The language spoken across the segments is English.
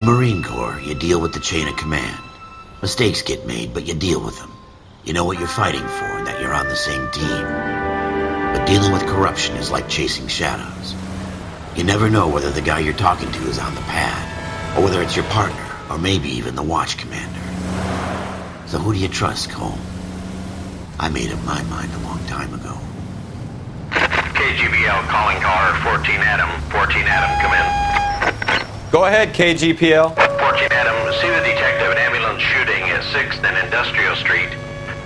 Marine Corps, you deal with the chain of command. Mistakes get made, but you deal with them. You know what you're fighting for and that you're on the same team. But dealing with corruption is like chasing shadows. You never know whether the guy you're talking to is on the pad, or whether it's your partner, or maybe even the watch commander. So who do you trust, Cole? I made up my mind a long time ago. KGBL calling car 14 Adam. 14 Adam, come in. Go ahead, KGPL. 14 Adam, see the detective, an ambulance shooting at 6th and Industrial Street.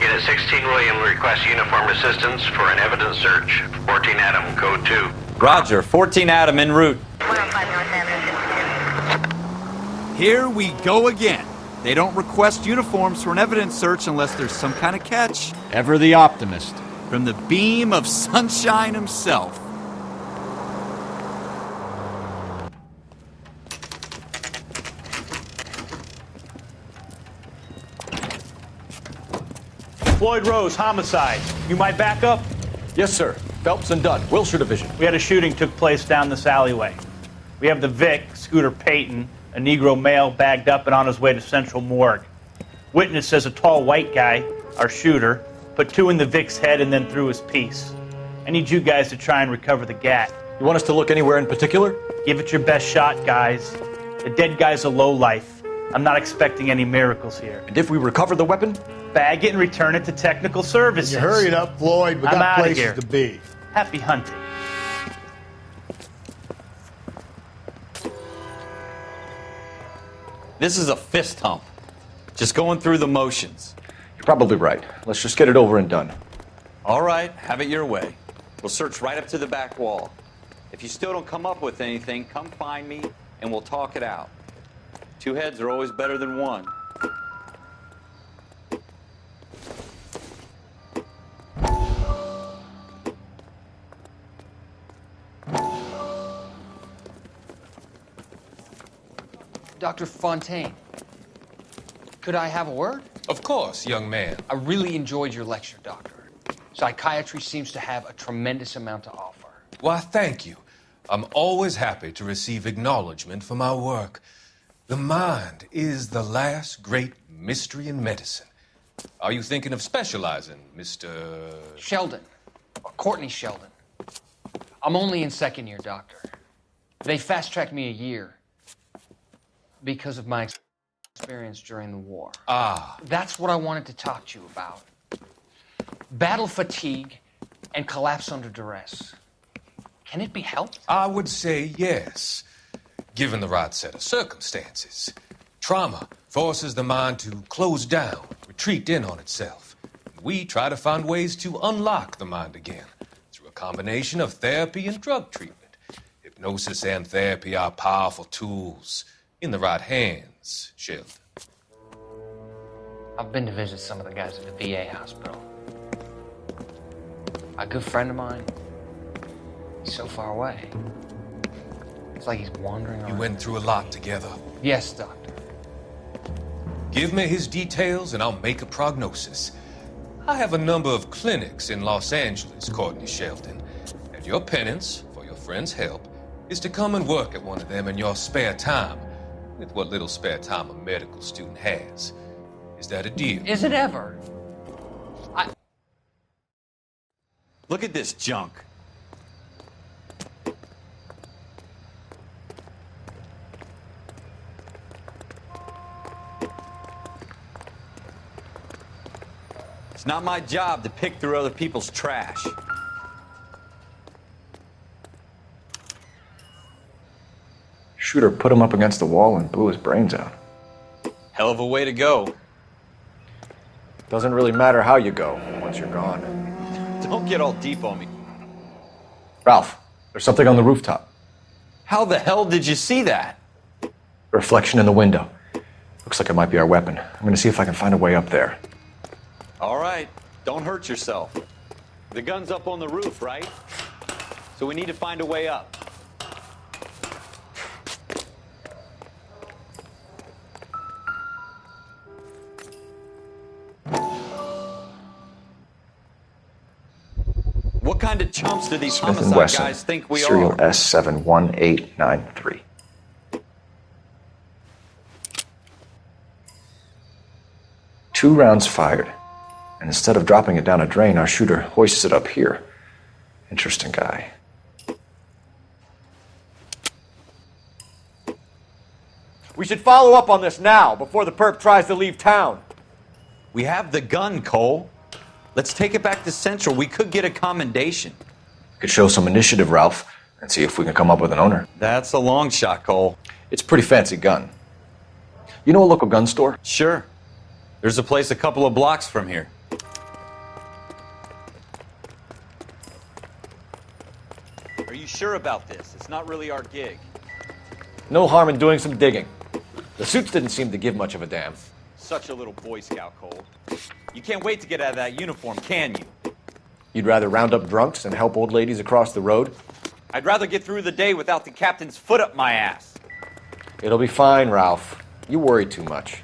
Unit 16 William requests uniformed assistance for an evidence search. 14 Adam, code 2. Roger, 14 Adam en route. 105 North Avenue. Here we go again. They don't request uniforms for an evidence search unless there's some kind of catch. Ever the optimist. From the beam of sunshine himself. Floyd Rose, homicide. You might back up? Yes, sir. Phelps and Dunn, Wilshire Division. We had a shooting took place down this alleyway. We have the Vic, Scooter Payton, a Negro male bagged up and on his way to Central Morgue. Witness says a tall white guy, our shooter, put 2 in the Vic's head and then threw his piece. I need you guys to try and recover the gat. You want us to look anywhere in particular? Give it your best shot, guys. The dead guy's a lowlife. I'm not expecting any miracles here. And if we recover the weapon? Bag it and return it to technical services. You hurry it up, Floyd. We I'm got outta places here. to be. Happy hunting. This is a fist hump. Just going through the motions. You're probably right. Let's just get it over and done. All right, have it your way. We'll search right up to the back wall. If you still don't come up with anything, come find me and we'll talk it out. 2 heads are always better than 1. Dr. Fontaine, could I have a word? Of course, young man. I really enjoyed your lecture, Doctor. Psychiatry seems to have a tremendous amount to offer. Why, thank you. I'm always happy to receive acknowledgement for my work. The mind is the last great mystery in medicine. Are you thinking of specializing, Mr. Sheldon, or Courtney Sheldon. I'm only in 2nd year, Doctor. They fast-tracked me a year because of my experience during the war. Ah. That's what I wanted to talk to you about. Battle fatigue and collapse under duress. Can it be helped? I would say yes, given the right set of circumstances. Trauma forces the mind to close down, retreat in on itself. We try to find ways to unlock the mind again through a combination of therapy and drug treatment. Hypnosis and therapy are powerful tools in the right hands, Sheldon. I've been to visit some of the guys at the VA hospital. A good friend of mine, he's so far away. It's like he's wandering around. You went through a lot together. Yes, Doctor. Give me his details and I'll make a prognosis. I have a number of clinics in Los Angeles, Courtney Sheldon, and your penance, for your friend's help, is to come and work at one of them in your spare time, with what little spare time a medical student has. Is that a deal? Is it ever? Look at this junk. It's not my job to pick through other people's trash. Shooter put him up against the wall and blew his brains out. Hell of a way to go. Doesn't really matter how you go once you're gone. Don't get all deep on me. Ralph, there's something on the rooftop. How the hell did you see that? Reflection in the window. Looks like it might be our weapon. I'm gonna see if I can find a way up there. All right, don't hurt yourself. The gun's up on the roof, right? So we need to find a way up. What kind of chumps do these Smith and homicide Wesson, guys think we serial are? S71893. 2 rounds fired. And instead of dropping it down a drain, our shooter hoists it up here. Interesting guy. We should follow up on this now, before the perp tries to leave town. We have the gun, Cole. Let's take it back to Central. We could get a commendation. Could show some initiative, Ralph, and see if we can come up with an owner. That's a long shot, Cole. It's a pretty fancy gun. You know a local gun store? Sure. There's a place a couple of blocks from here. Are you sure about this? It's not really our gig. No harm in doing some digging. The suits didn't seem to give much of a damn. Such a little Boy Scout, Cole. You can't wait to get out of that uniform, can you? You'd rather round up drunks and help old ladies across the road? I'd rather get through the day without the captain's foot up my ass. It'll be fine, Ralph. You worry too much.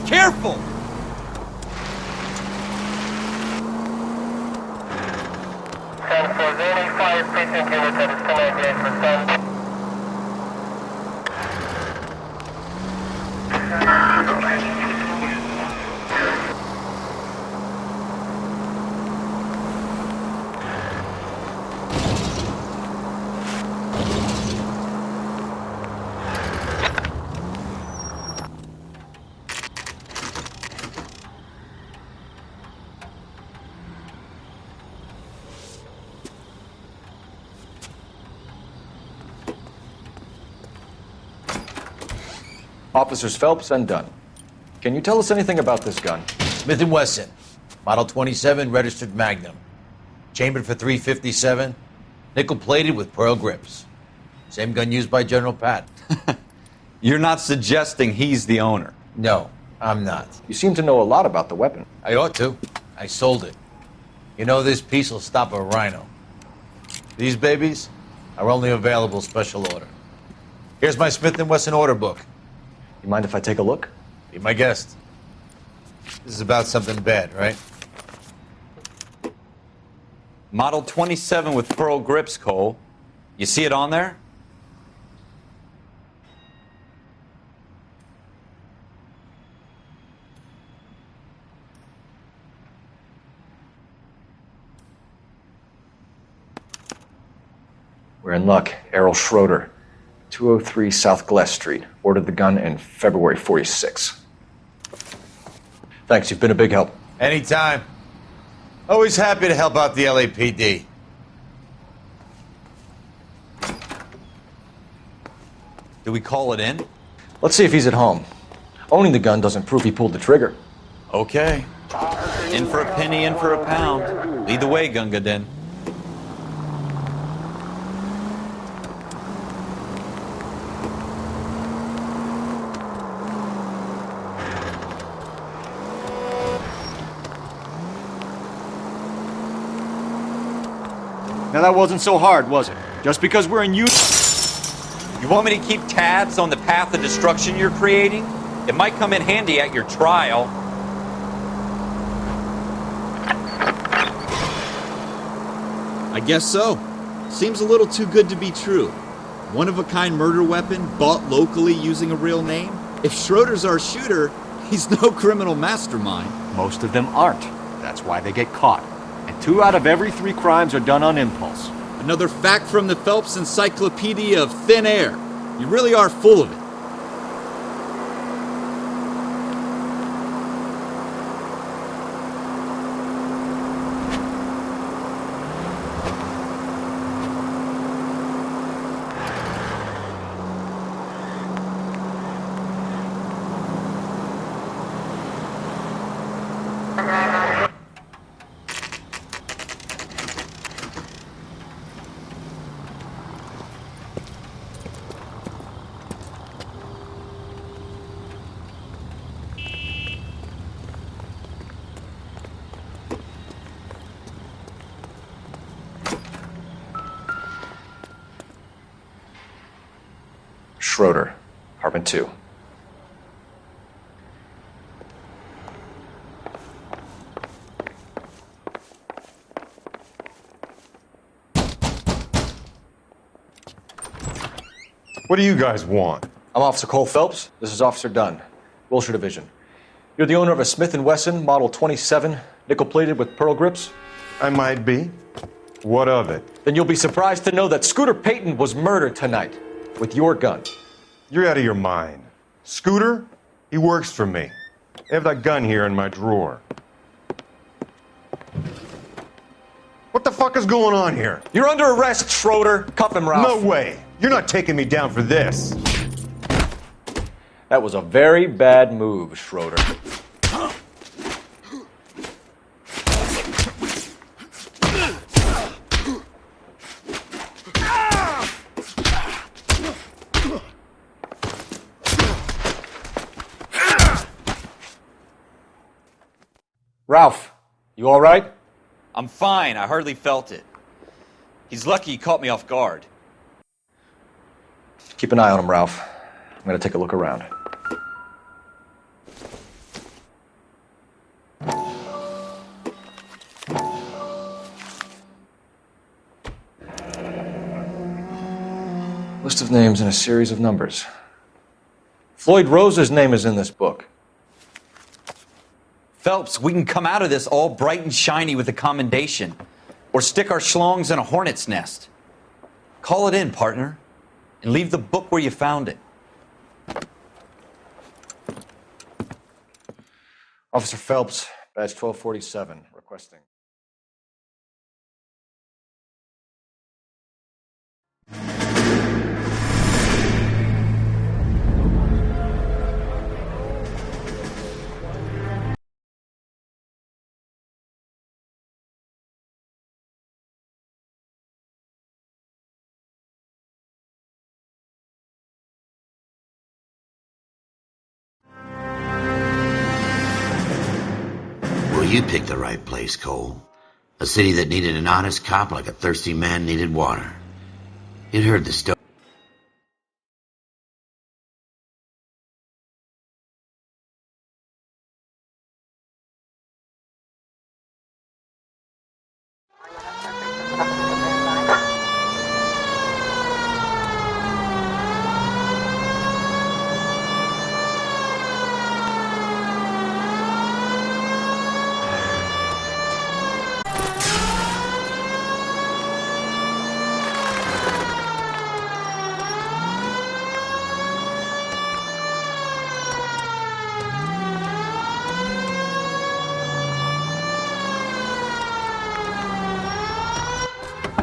Careful! Officers Phelps and Dunn. Can you tell us anything about this gun? Smith & Wesson, Model 27, registered Magnum. Chambered for .357, nickel-plated with pearl grips. Same gun used by General Patton. You're not suggesting he's the owner? No, I'm not. You seem to know a lot about the weapon. I ought to. I sold it. You know, this piece will stop a rhino. These babies are only available special order. Here's my Smith & Wesson order book. You mind if I take a look? Be my guest. This is about something bad, right? Model 27 with pearl grips, Cole. You see it on there? We're in luck. Errol Schroeder, 203 South Glass Street. Ordered the gun in February '46. Thanks, you've been a big help. Anytime. Always happy to help out the LAPD. Do we call it in? Let's see if he's at home. Owning the gun doesn't prove he pulled the trigger. Okay. In for a penny, in for a pound. Lead the way, Gunga Din. Now that wasn't so hard, was it? Just because we're in You want me to keep tabs on the path of destruction you're creating? It might come in handy at your trial. I guess so. Seems a little too good to be true. One-of-a-kind murder weapon bought locally using a real name? If Schroeder's our shooter, he's no criminal mastermind. Most of them aren't. That's why they get caught. And 2 out of every 3 crimes are done on impulse. Another fact from the Phelps Encyclopedia of Thin Air. You really are full of it. Schroeder, apartment 2. What do you guys want? I'm Officer Cole Phelps. This is Officer Dunn, Wilshire Division. You're the owner of a Smith & Wesson Model 27, nickel-plated with pearl grips? I might be. What of it? Then you'll be surprised to know that Scooter Payton was murdered tonight with your gun. You're out of your mind. Scooter? He works for me. I have that gun here in my drawer. What the fuck is going on here? You're under arrest, Schroeder. Cuff him, Ralph. No way. You're not taking me down for this. That was a very bad move, Schroeder. Ralph, you all right? I'm fine. I hardly felt it. He's lucky he caught me off guard. Keep an eye on him, Ralph. I'm going to take a look around. List of names and a series of numbers. Floyd Rose's name is in this book. Phelps, we can come out of this all bright and shiny with a commendation. Or stick our schlongs in a hornet's nest. Call it in, partner. And leave the book where you found it. Officer Phelps, badge 1247, requesting. Well, you picked the right place, Cole. A city that needed an honest cop like a thirsty man needed water. You'd heard the story.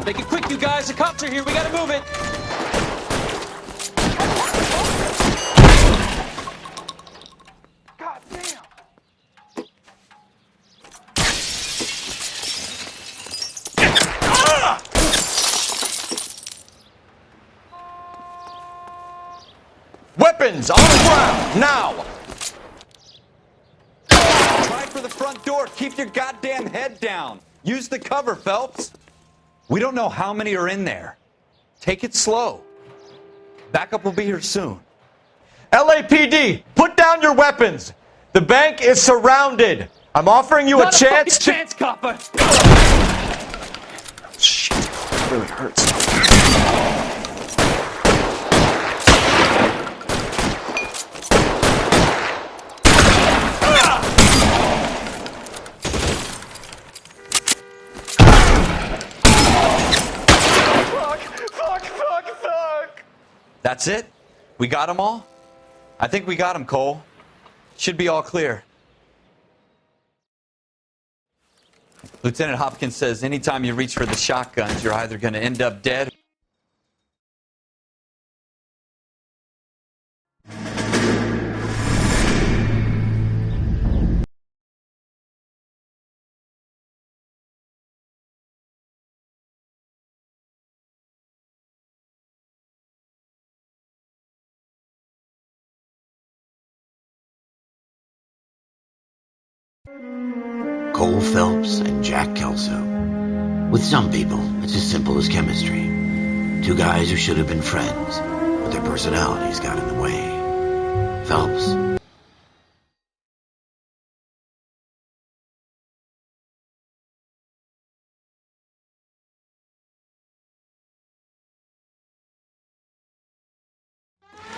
Make it quick, you guys. The cops are here. We gotta move it. God damn! Weapons on the ground, now! Try for the front door. Keep your goddamn head down. Use the cover, Phelps. We don't know how many are in there. Take it slow. Backup will be here soon. LAPD, put down your weapons. The bank is surrounded. I'm offering you a chance to... chance, copper. Shit, it really hurts. That's it? We got them all? I think we got them, Cole. Should be all clear. Lieutenant Hopkins says anytime you reach for the shotguns, you're either going to end up dead. Cole Phelps and Jack Kelso. With some people, it's as simple as chemistry. Two guys who should have been friends. but their personalities got in the way. Phelps?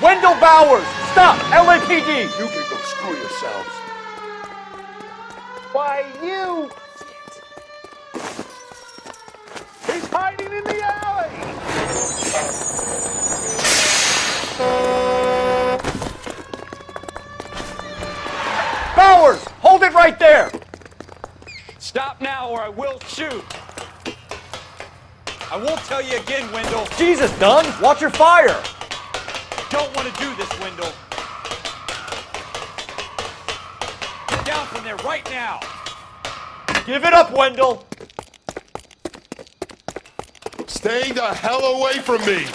Wendell Bowers! Stop! LAPD! You can go screw yourselves. Why, you... He's hiding in the alley! Bowers! Hold it right there! Stop now or I will shoot. I won't tell you again, Wendell. Jesus, Dunn! Watch your fire! Don't want to do this, Wendell. Get down from there right now. Give it up, Wendell! Stay the hell away from me!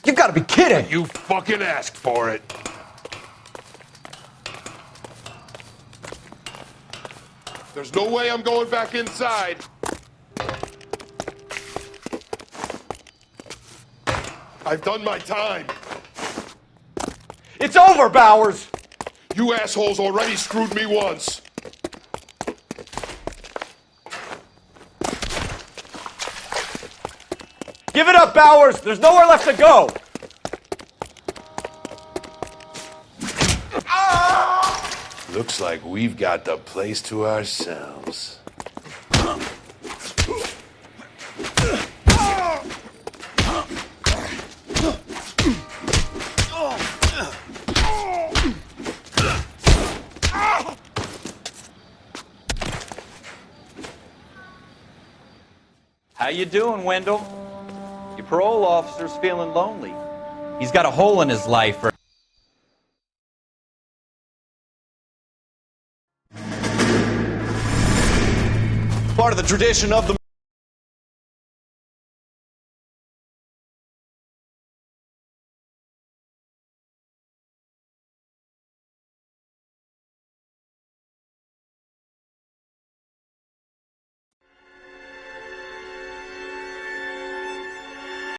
You've got to be kidding! You fucking asked for it. There's no way I'm going back inside. I've done my time. It's over, Bowers! You assholes already screwed me once. Give it up, Bowers! There's nowhere left to go! Looks like we've got the place to ourselves. How you doing, Wendell? Your parole officer's feeling lonely. He's got a hole in his life. Part of the tradition of the